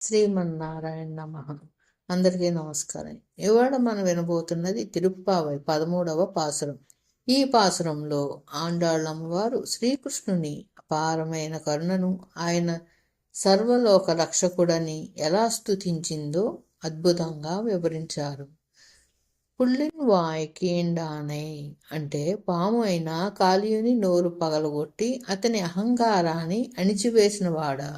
శ్రీమన్నారాయణ నమః. అందరికీ నమస్కారం. ఇవాళ మనం వినబోతున్నది తిరుప్పావై 13వ పాసురం. ఈ పాసురంలో ఆండాళ్ళమ్మవారు శ్రీకృష్ణుని అపారమైన కరుణను, ఆయన సర్వలోక రక్షకుడని ఎలా స్తుతించిందో అద్భుతంగా వివరించారు. పుల్లిన్ వాయ్ కీండానై అంటే పాము అయిన కాళీయుని నోరు పగలగొట్టి అతని అహంకారాన్ని అణిచివేసినవాడా,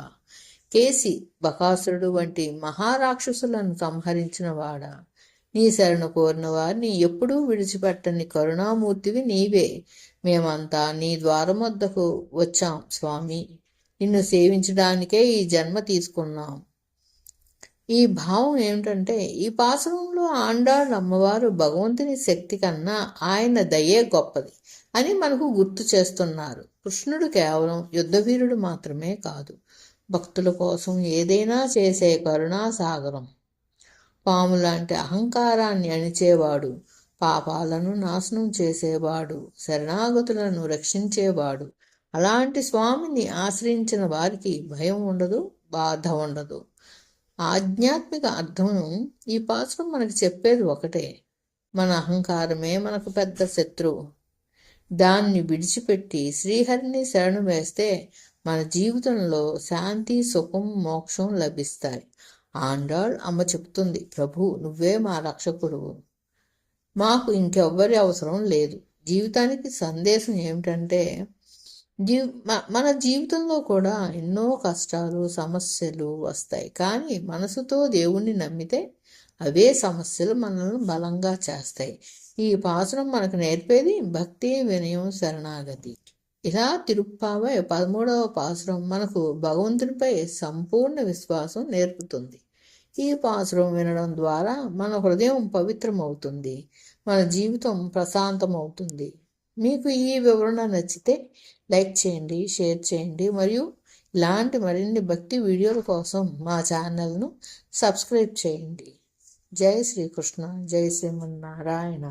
కేసి బకాసురుడు వంటి మహారాక్షసులను సంహరించినవాడా, నీ శరణు కోరిన వారిని ఎప్పుడూ విడిచిపెట్టని కరుణామూర్తివి నీవే. మేమంతా నీ ద్వారం వద్దకు వచ్చాం స్వామి, నిన్ను సేవించడానికే ఈ జన్మ తీసుకున్నాం. ఈ భావం ఏమిటంటే, ఈ పాసురంలో ఆండాళ్ళ అమ్మవారు భగవంతుని శక్తి కన్నా ఆయన దయే గొప్పది అని మనకు గుర్తు చేస్తున్నారు. కృష్ణుడు కేవలం యుద్ధవీరుడు మాత్రమే కాదు, భక్తుల కోసం ఏదైనా చేసే కరుణాసాగరం. పాము లాంటి అహంకారాన్ని అణిచేవాడు, పాపాలను నాశనం చేసేవాడు, శరణాగతులను రక్షించేవాడు. అలాంటి స్వామిని ఆశ్రయించిన వారికి భయం ఉండదు, బాధ ఉండదు. ఆధ్యాత్మిక అర్థం ఈ పాత్రం మనకు చెప్పేది ఒకటే: మన అహంకారమే మనకు పెద్ద శత్రువు. దాన్ని విడిచిపెట్టి శ్రీహరిని శరణు వేస్తే మన జీవితంలో శాంతి, సుఖం, మోక్షం లభిస్తాయి. ఆండాళ్ అమ్మ చెప్తుంది, ప్రభు నువ్వే మా రక్షకుడు, మాకు ఇంకెవ్వరి అవసరం లేదు. జీవితానికి సందేశం ఏమిటంటే, మన జీవితంలో కూడా ఎన్నో కష్టాలు, సమస్యలు వస్తాయి. కానీ మనసుతో దేవుణ్ణి నమ్మితే అవే సమస్యలు మనల్ని బలంగా చేస్తాయి. ఈ పాసురం మనకు నేర్పేది భక్తి, వినయం, శరణాగతి. ఇలా తిరుప్పావై 13వ పాసురం మనకు భగవంతునిపై సంపూర్ణ విశ్వాసం నేర్పుతుంది. ఈ పాసురం వినడం ద్వారా మన హృదయం పవిత్రమవుతుంది, మన జీవితం ప్రశాంతమవుతుంది. మీకు ఈ వివరణ నచ్చితే లైక్ చేయండి, షేర్ చేయండి, మరియు ఇలాంటి మరిన్ని భక్తి వీడియోల కోసం మా ఛానల్ను సబ్స్క్రైబ్ చేయండి. జై శ్రీకృష్ణ, జై శ్రీమన్నారాయణ.